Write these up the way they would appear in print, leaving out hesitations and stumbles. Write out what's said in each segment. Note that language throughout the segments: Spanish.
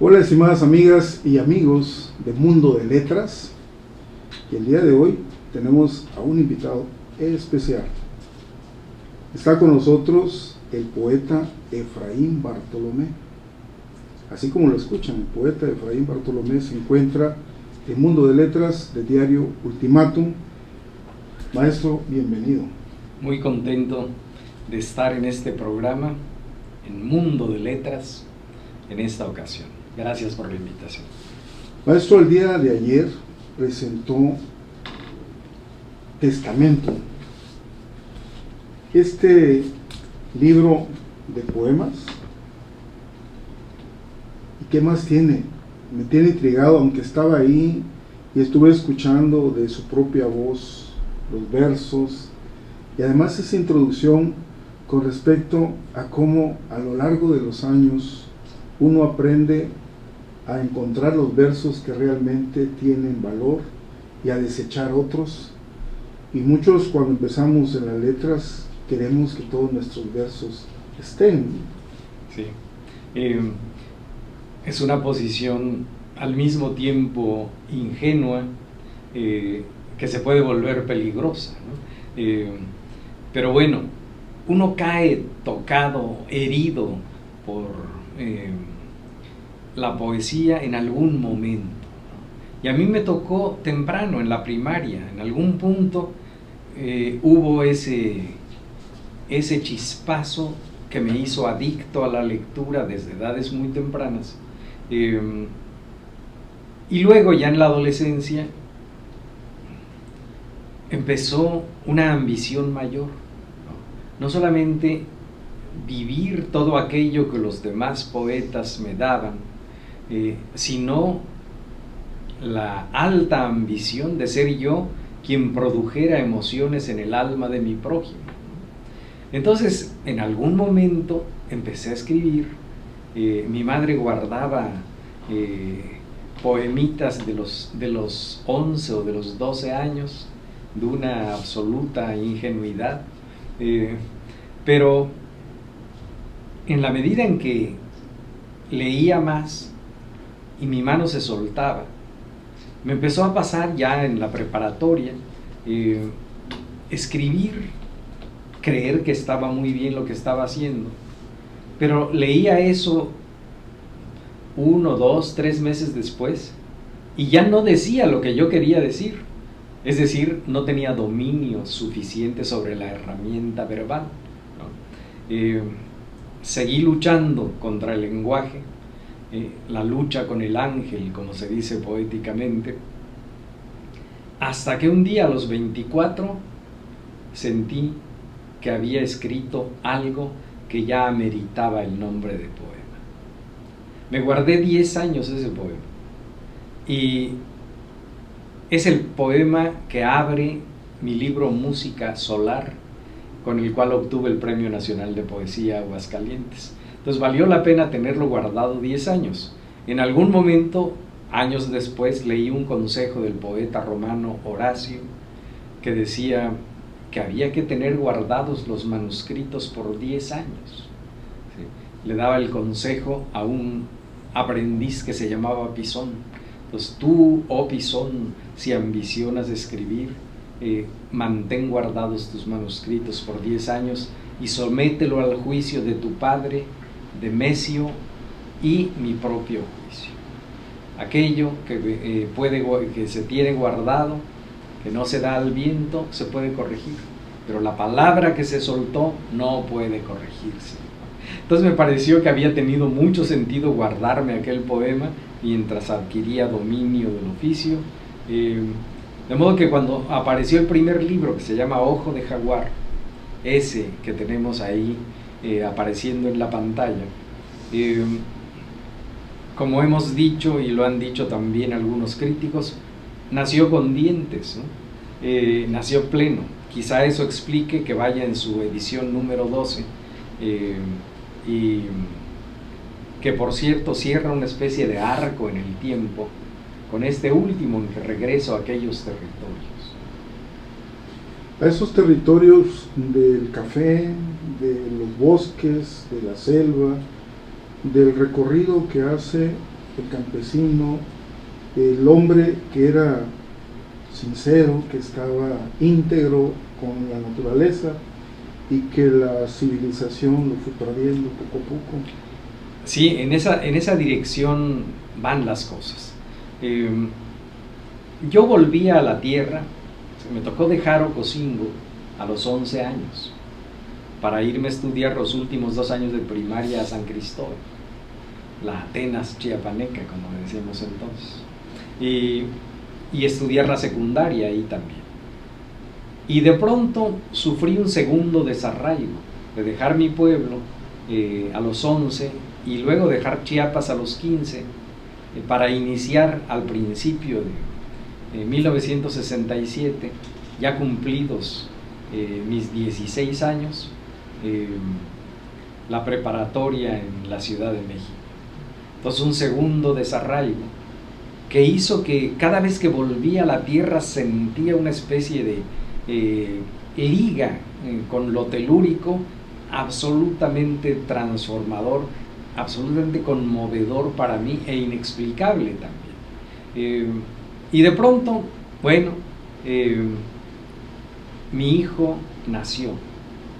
Hola estimadas amigas y amigos de Mundo de Letras, y el día de hoy tenemos a un invitado especial. Está con nosotros el poeta Efraín Bartolomé. Así como lo escuchan, el poeta Efraín Bartolomé se encuentra en Mundo de Letras del diario Ultimátum. Maestro, bienvenido. Muy contento de estar en este programa, en Mundo de Letras, en esta ocasión. Gracias por la invitación. Maestro, el día de ayer presentó Testamento. Este libro de poemas. ¿Y qué más tiene? Me tiene intrigado, aunque estaba ahí y estuve escuchando de su propia voz los versos y además esa introducción con respecto a cómo a lo largo de los años uno aprende a encontrar los versos que realmente tienen valor y a desechar otros. Y muchos cuando empezamos en las letras queremos que todos nuestros versos estén. Sí. Es una posición al mismo tiempo ingenua, que se puede volver peligrosa, ¿no? Pero bueno, uno cae tocado, herido por la poesía en algún momento, ¿no? Y a mí me tocó temprano, en la primaria, en algún punto hubo ese chispazo que me hizo adicto a la lectura desde edades muy tempranas. Y luego ya en la adolescencia empezó una ambición mayor, no solamente vivir todo aquello que los demás poetas me daban, sino la alta ambición de ser yo quien produjera emociones en el alma de mi prójimo. Entonces, en algún momento empecé a escribir. Mi madre guardaba poemitas de los 11 o de los 12 años, de una absoluta ingenuidad, pero en la medida en que leía más y mi mano se soltaba, me empezó a pasar ya en la preparatoria, escribir, creer que estaba muy bien lo que estaba haciendo, pero leía eso 1, 2, 3 meses después y ya no decía lo que yo quería decir, es decir, no tenía dominio suficiente sobre la herramienta verbal, ¿no? Seguí luchando contra el lenguaje, la lucha con el ángel, como se dice poéticamente, hasta que un día a los 24 sentí que había escrito algo que ya ameritaba el nombre de poema. Me guardé 10 años ese poema y es el poema que abre mi libro Música Solar, con el cual obtuve el Premio Nacional de Poesía Aguascalientes. Entonces valió la pena tenerlo guardado 10 años. En algún momento, años después, leí un consejo del poeta romano Horacio que decía que había que tener guardados los manuscritos por 10 años. ¿Sí? Le daba el consejo a un aprendiz que se llamaba Pisón. Entonces tú, oh Pisón, si ambicionas escribir, mantén guardados tus manuscritos por 10 años y somételo al juicio de tu padre, de Mesio y mi propio juicio. Aquello que se tiene guardado, que no se da al viento, se puede corregir, pero la palabra que se soltó no puede corregirse. Entonces me pareció que había tenido mucho sentido guardarme aquel poema mientras adquiría dominio del oficio, de modo que cuando apareció el primer libro, que se llama Ojo de Jaguar, ese que tenemos ahí apareciendo en la pantalla, como hemos dicho y lo han dicho también algunos críticos, nació con dientes, ¿no? Nació pleno. Quizá eso explique que vaya en su edición número 12, y que por cierto cierra una especie de arco en el tiempo con este último en que regreso a aquellos territorios. A esos territorios del café, de los bosques, de la selva, del recorrido que hace el campesino, el hombre que era sincero, que estaba íntegro con la naturaleza y que la civilización lo fue perdiendo poco a poco. Sí, en esa dirección van las cosas. Yo volví a la tierra, me tocó dejar Ocosingo a los 11 años para irme a estudiar los últimos 2 años de primaria a San Cristóbal, la Atenas chiapaneca, como decíamos entonces, y estudiar la secundaria ahí también. Y de pronto sufrí un segundo desarraigo, de dejar mi pueblo a los 11 y luego dejar Chiapas a los 15 para iniciar al principio de 1967, ya cumplidos mis 16 años, la preparatoria en la Ciudad de México. Entonces un segundo desarraigo que hizo que cada vez que volvía a la tierra sentía una especie de liga con lo telúrico, absolutamente transformador, absolutamente conmovedor para mí e inexplicable también. Y de pronto, bueno, mi hijo nació,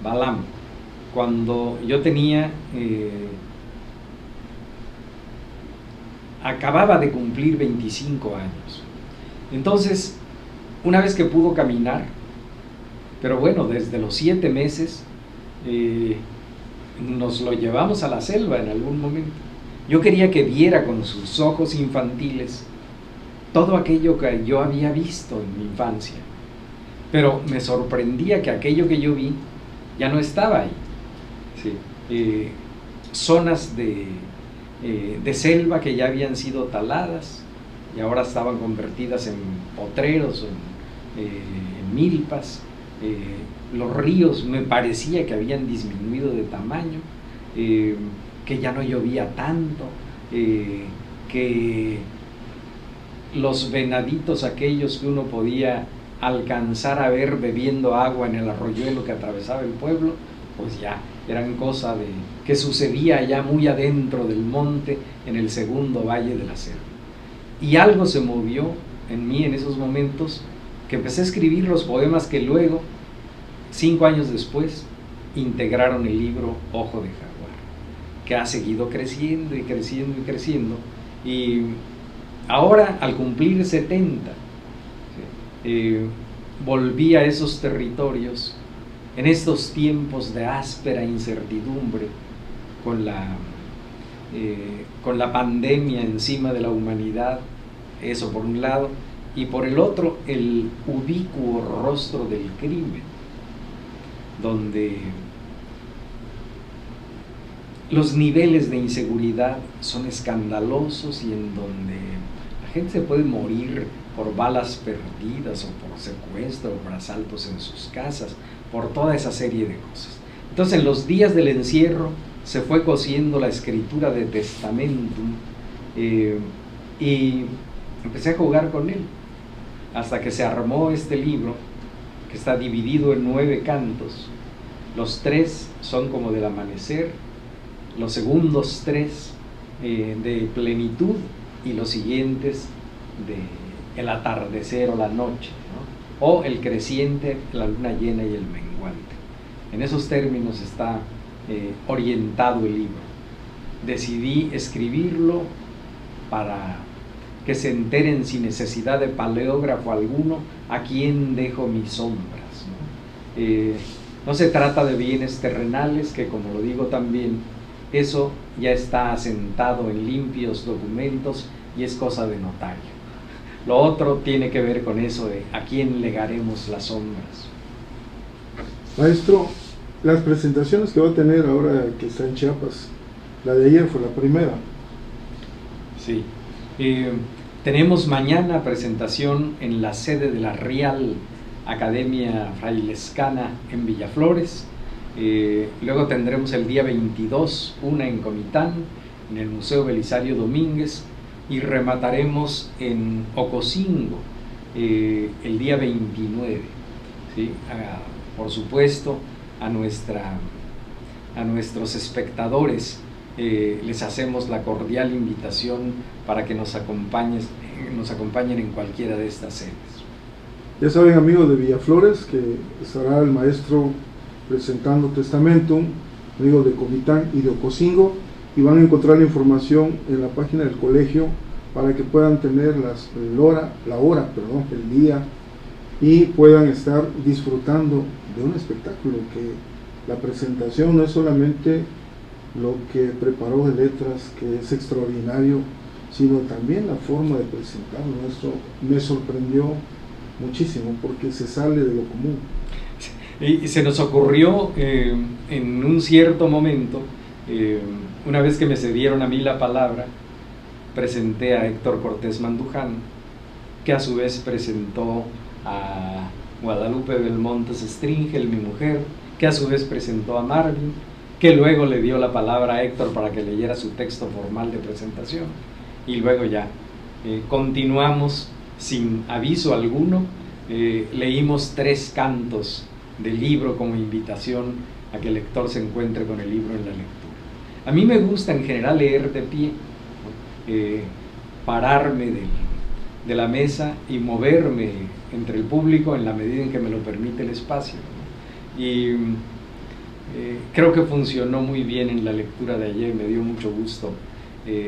Balam, cuando yo tenía, acababa de cumplir 25 años. Entonces, una vez que pudo caminar, pero bueno, desde los 7 meses, nos lo llevamos a la selva en algún momento. Yo quería que viera con sus ojos infantiles todo aquello que yo había visto en mi infancia, pero me sorprendía que aquello que yo vi ya no estaba ahí. Sí. Zonas de selva que ya habían sido taladas y ahora estaban convertidas en potreros, en milpas. Los ríos me parecía que habían disminuido de tamaño, que ya no llovía tanto, que los venaditos aquellos que uno podía alcanzar a ver bebiendo agua en el arroyuelo que atravesaba el pueblo, pues ya eran cosa que sucedía allá muy adentro del monte, en el segundo valle de la selva. Y algo se movió en mí en esos momentos, que empecé a escribir los poemas que luego, 5 años después, integraron el libro Ojo de Jaguar, que ha seguido creciendo y creciendo y creciendo. Y ahora, al cumplir 70, volví a esos territorios en estos tiempos de áspera incertidumbre, con la pandemia encima de la humanidad, eso por un lado, y por el otro el ubicuo rostro del crimen, donde los niveles de inseguridad son escandalosos y en donde la gente se puede morir por balas perdidas o por secuestro o por asaltos en sus casas, por toda esa serie de cosas. Entonces, en los días del encierro se fue cosiendo la escritura de Testamentum, y empecé a jugar con él hasta que se armó este libro, que está dividido en 9 cantos. Los 3 son como del amanecer, los segundos 3 de plenitud y los siguientes de el atardecer o la noche, ¿no? O el creciente, la luna llena y el menguante. En esos términos está orientado el libro. Decidí escribirlo para que se enteren sin necesidad de paleógrafo alguno a quién dejo mis sombras, ¿no? No se trata de bienes terrenales, que como lo digo también, eso ya está asentado en limpios documentos y es cosa de notario. Lo otro tiene que ver con eso de a quién legaremos las sombras. Maestro, las presentaciones que va a tener ahora que está en Chiapas, la de ayer fue la primera. Sí. Tenemos mañana presentación en la sede de la Real Academia Frailescana en Villaflores. Luego tendremos el día 22 una en Comitán, en el Museo Belisario Domínguez, y remataremos en Ocosingo el día 29. ¿Sí? Por supuesto, a nuestros espectadores les hacemos la cordial invitación para que nos acompañen en cualquiera de estas sedes. Ya saben, amigos de Villaflores, que estará el maestro presentando Testamentum, amigos de Comitán y de Ocosingo, y van a encontrar la información en la página del colegio para que puedan tener la hora, el día, y puedan estar disfrutando de un espectáculo, que la presentación no es solamente lo que preparó de letras, que es extraordinario, sino también la forma de presentarlo. Esto me sorprendió muchísimo porque se sale de lo común. Y se nos ocurrió en un cierto momento, una vez que me cedieron a mí la palabra, presenté a Héctor Cortés Manduján, que a su vez presentó a Guadalupe Belmontes Stringel, mi mujer, que a su vez presentó a Marvin, que luego le dio la palabra a Héctor para que leyera su texto formal de presentación, y luego ya continuamos sin aviso alguno. Leímos 3 cantos del libro como invitación a que el lector se encuentre con el libro en la lectura. A mí me gusta en general leer de pie, pararme de la mesa y moverme entre el público en la medida en que me lo permite el espacio, ¿no? Y creo que funcionó muy bien en la lectura de ayer. Me dio mucho gusto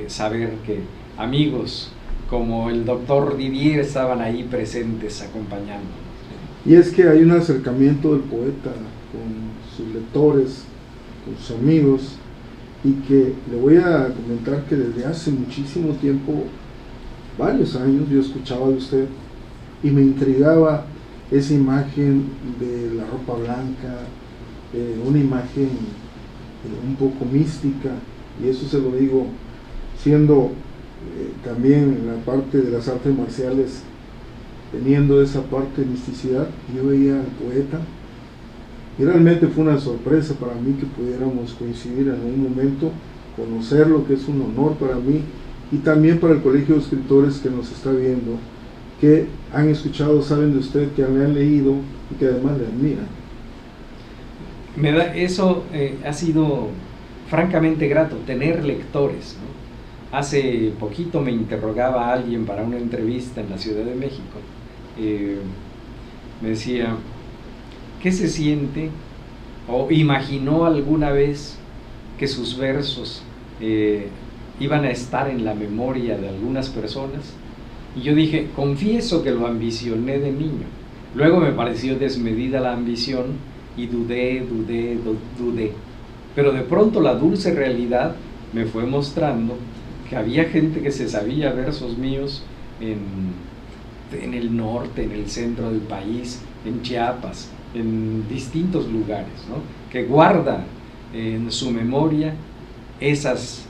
saber que amigos como el doctor Didier estaban ahí presentes acompañándonos. Y es que hay un acercamiento del poeta con sus lectores, con sus amigos, y que le voy a comentar que desde hace muchísimo tiempo, varios años, yo escuchaba de usted y me intrigaba esa imagen de la ropa blanca, una imagen un poco mística, y eso se lo digo siendo también en la parte de las artes marciales, teniendo esa parte de misticidad. Yo veía al poeta y realmente fue una sorpresa para mí que pudiéramos coincidir en un momento, conocerlo, que es un honor para mí, y también para el Colegio de Escritores que nos está viendo, que han escuchado, saben de usted, que le han leído y que además le admiran. Eso ha sido francamente grato, tener lectores, ¿no? Hace poquito me interrogaba alguien para una entrevista en la Ciudad de México. Me decía, ¿qué se siente o imaginó alguna vez que sus versos iban a estar en la memoria de algunas personas? Y yo dije, confieso que lo ambicioné de niño. Luego me pareció desmedida la ambición y dudé. Pero de pronto la dulce realidad me fue mostrando que había gente que se sabía versos míos en el norte, en el centro del país, en Chiapas, en distintos lugares, ¿no? Que guarda en su memoria esas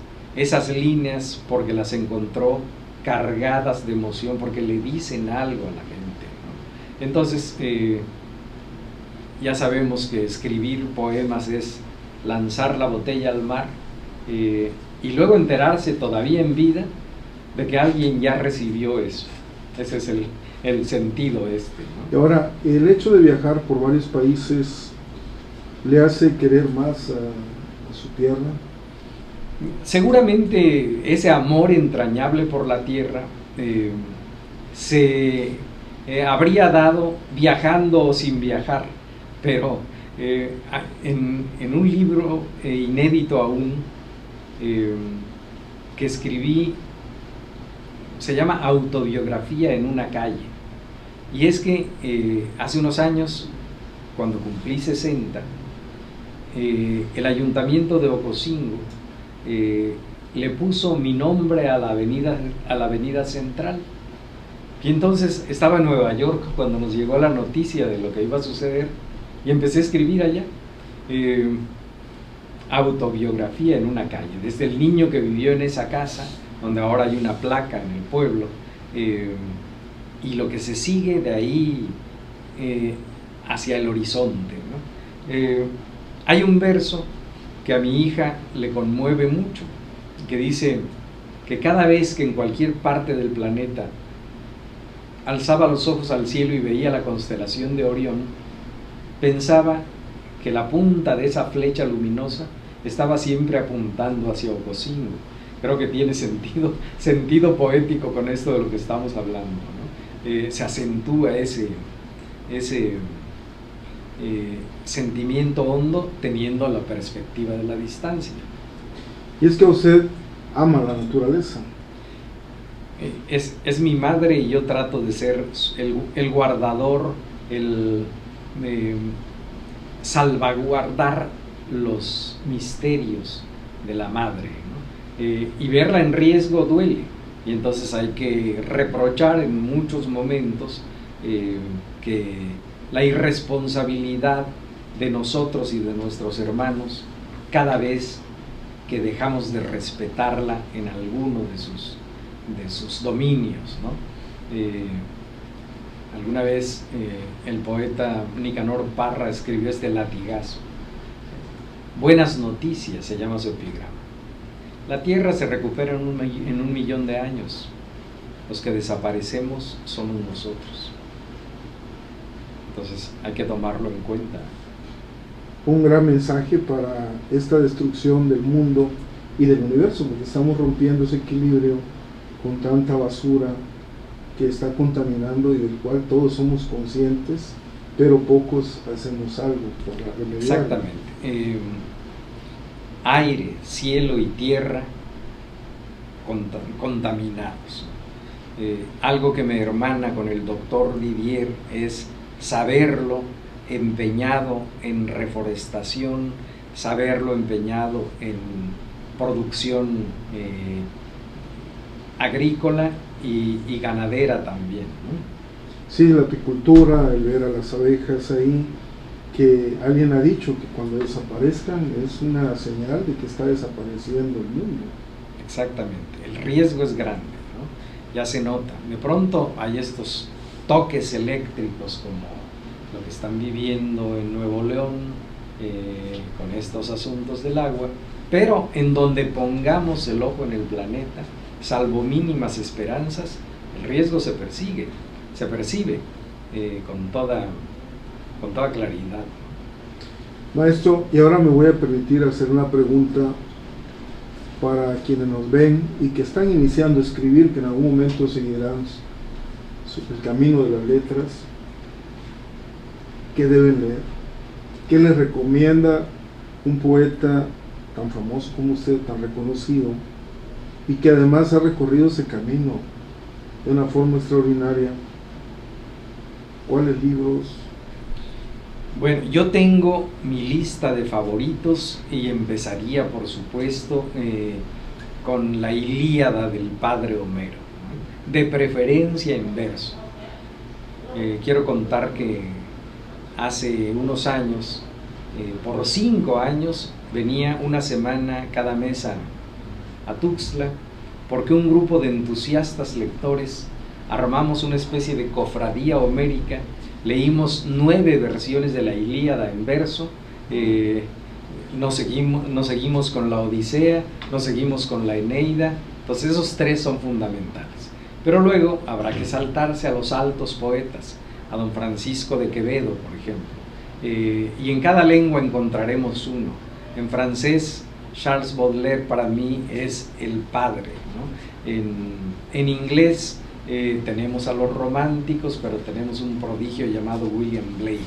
líneas porque las encontró cargadas de emoción, porque le dicen algo a la gente, ¿no? Entonces, ya sabemos que escribir poemas es lanzar la botella al mar, y luego enterarse todavía en vida de que alguien ya recibió eso. Ese es el sentido ¿no? Y ahora, el hecho de viajar por varios países le hace querer más a su tierra. Seguramente ese amor entrañable por la tierra se habría dado viajando o sin viajar, pero en un libro inédito aún que escribí, se llama Autobiografía en una calle, y es que hace unos años, cuando cumplí 60, el ayuntamiento de Ocosingo le puso mi nombre a la avenida central, y entonces estaba en Nueva York cuando nos llegó la noticia de lo que iba a suceder, y empecé a escribir allá. Autobiografía en una calle, desde el niño que vivió en esa casa, donde ahora hay una placa en el pueblo, y lo que se sigue de ahí hacia el horizonte, ¿no? Hay un verso que a mi hija le conmueve mucho, que dice que cada vez que en cualquier parte del planeta alzaba los ojos al cielo y veía la constelación de Orión, pensaba que la punta de esa flecha luminosa estaba siempre apuntando hacia Ocosingo. Creo que tiene sentido poético con esto de lo que estamos hablando, ¿no? Se acentúa ese sentimiento hondo teniendo la perspectiva de la distancia. Y es que usted ama la naturaleza. Es mi madre y yo trato de ser el guardador, el salvaguardar los misterios de la madre, ¿no? Y verla en riesgo duele, y entonces hay que reprochar en muchos momentos que la irresponsabilidad de nosotros y de nuestros hermanos cada vez que dejamos de respetarla en alguno de sus dominios, ¿no? Alguna vez el poeta Nicanor Parra escribió este latigazo. Buenas noticias se llama su epigrama. La tierra se recupera en 1.000.000 de años. Los que desaparecemos somos nosotros. Entonces hay que tomarlo en cuenta. Un gran mensaje para esta destrucción del mundo y del universo, porque estamos rompiendo ese equilibrio con tanta basura que está contaminando y del cual todos somos conscientes, pero pocos hacemos algo para remediarlo. Exactamente. Aire, cielo y tierra contaminados. Algo que me hermana con el doctor Didier es saberlo empeñado en reforestación, saberlo empeñado en producción agrícola y ganadera también, ¿no? Sí, la apicultura, el ver a las abejas ahí, que alguien ha dicho que cuando desaparezcan es una señal de que está desapareciendo el mundo. Exactamente, el riesgo es grande, ¿no? Ya se nota. De pronto hay estos toques eléctricos como lo que están viviendo en Nuevo León con estos asuntos del agua, pero en donde pongamos el ojo en el planeta, salvo mínimas esperanzas, el riesgo se percibe con toda claridad. Maestro, y ahora me voy a permitir hacer una pregunta para quienes nos ven y que están iniciando a escribir, que en algún momento seguirán el camino de las letras. ¿Qué deben leer? ¿Qué les recomienda un poeta tan famoso como usted, tan reconocido, y que además ha recorrido ese camino de una forma extraordinaria? ¿Cuáles libros? Bueno, yo tengo mi lista de favoritos y empezaría, por supuesto, con la Ilíada del padre Homero, ¿no? De preferencia en verso. Quiero contar que hace unos años, por 5 años, venía una semana cada mes a Tuxtla, porque un grupo de entusiastas lectores armamos una especie de cofradía homérica, leímos 9 versiones de la Ilíada en verso, nos seguimos con la Odisea, nos seguimos con la Eneida. Entonces esos 3 son fundamentales. Pero luego habrá que saltarse a los altos poetas, a don Francisco de Quevedo, por ejemplo. Y en cada lengua encontraremos uno. En francés, Charles Baudelaire para mí es el padre, ¿no? En inglés tenemos a los románticos, pero tenemos un prodigio llamado William Blake,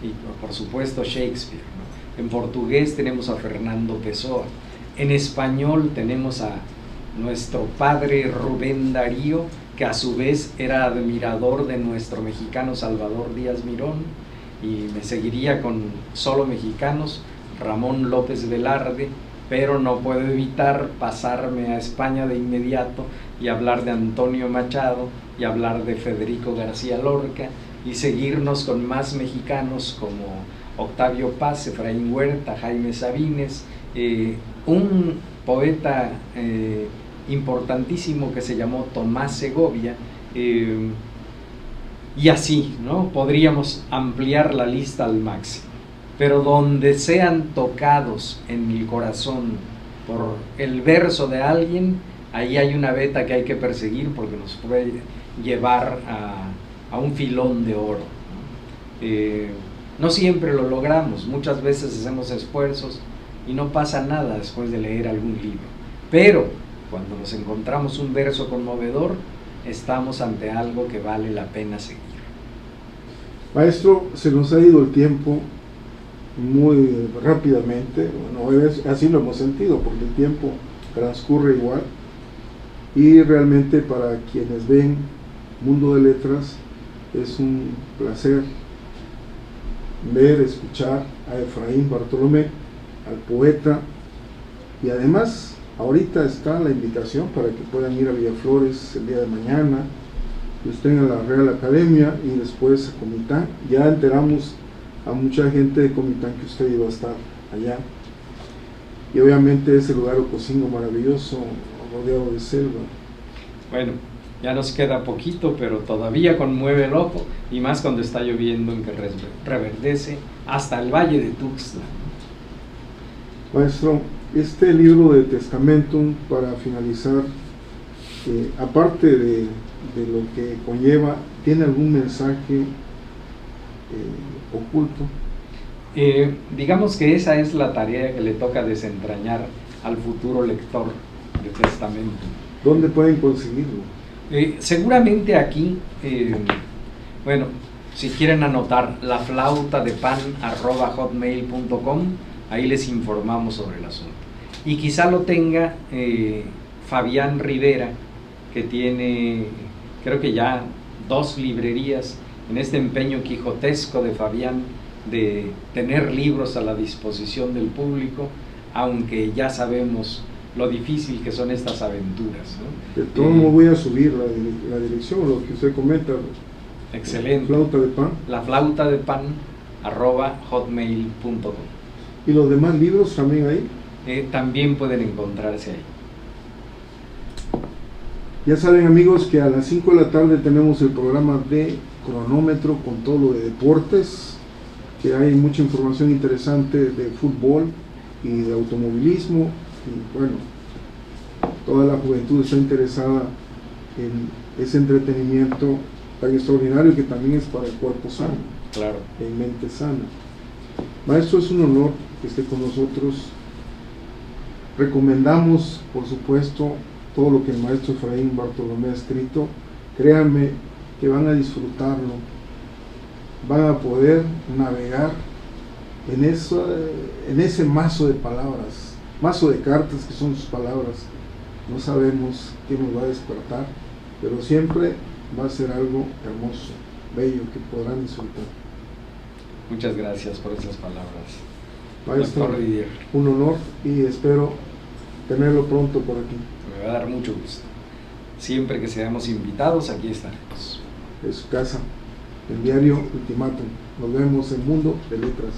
y por supuesto Shakespeare, ¿no? En portugués tenemos a Fernando Pessoa. En español tenemos a nuestro padre Rubén Darío, que a su vez era admirador de nuestro mexicano Salvador Díaz Mirón, y me seguiría con solo mexicanos, Ramón López Velarde, pero no puedo evitar pasarme a España de inmediato y hablar de Antonio Machado y hablar de Federico García Lorca y seguirnos con más mexicanos como Octavio Paz, Efraín Huerta, Jaime Sabines, un poeta importantísimo que se llamó Tomás Segovia, y así, ¿no? Podríamos ampliar la lista al máximo, pero donde sean tocados en el corazón por el verso de alguien, ahí hay una veta que hay que perseguir porque nos puede llevar a un filón de oro, ¿no? No siempre lo logramos, muchas veces hacemos esfuerzos, y no pasa nada después de leer algún libro. Pero cuando nos encontramos un verso conmovedor, estamos ante algo que vale la pena seguir. Maestro, se nos ha ido el tiempo muy rápidamente. Bueno, así lo hemos sentido, porque el tiempo transcurre igual. Y realmente para quienes ven Mundo de Letras es un placer ver, escuchar a Efraín Bartolomé, al poeta, y además ahorita está la invitación para que puedan ir a Villaflores el día de mañana, que estén en la Real Academia y después a Comitán. Ya enteramos a mucha gente de Comitán que usted iba a estar allá, y obviamente ese lugar ocosingo maravilloso rodeado de selva. Bueno, ya nos queda poquito, pero todavía conmueve el ojo, y más cuando está lloviendo, en que reverdece hasta el Valle de Tuxtla. Maestro, este libro de Testamentum, para finalizar, aparte de lo que conlleva, ¿tiene algún mensaje oculto? Digamos que esa es la tarea que le toca desentrañar al futuro lector de Testamentum. ¿Dónde pueden conseguirlo? Seguramente aquí, bueno, si quieren anotar laflautadepan@hotmail.com, ahí les informamos sobre el asunto. Y quizá lo tenga Fabián Rivera, que tiene, creo que ya 2 librerías, en este empeño quijotesco de Fabián de tener libros a la disposición del público, aunque ya sabemos lo difícil que son estas aventuras, ¿no? De todo modo voy a subir la dirección, lo que usted comenta. Excelente. Flauta de pan. laflautadepan@hotmail.com. ¿Y los demás libros también ahí? También pueden encontrarse ahí. Ya saben, amigos, que a las 5 de la tarde tenemos el programa de Cronómetro con todo lo de deportes, que hay mucha información interesante de fútbol y de automovilismo, y bueno, toda la juventud está interesada en ese entretenimiento tan extraordinario que también es para el cuerpo sano, Claro. en mente sana. Maestro, es un honor que esté con nosotros. Recomendamos, por supuesto, todo lo que el maestro Efraín Bartolomé ha escrito. Créanme que van a disfrutarlo, van a poder navegar en ese mazo de palabras, mazo de cartas que son sus palabras. No sabemos qué nos va a despertar, pero siempre va a ser algo hermoso, bello, que podrán disfrutar. Muchas gracias por esas palabras. Maestro, Doctor Didier, un honor y espero tenerlo pronto por aquí. me va a dar mucho gusto. Siempre que seamos invitados, aquí estaremos. En su casa, el diario Ultimátum. Nos vemos en Mundo de Letras.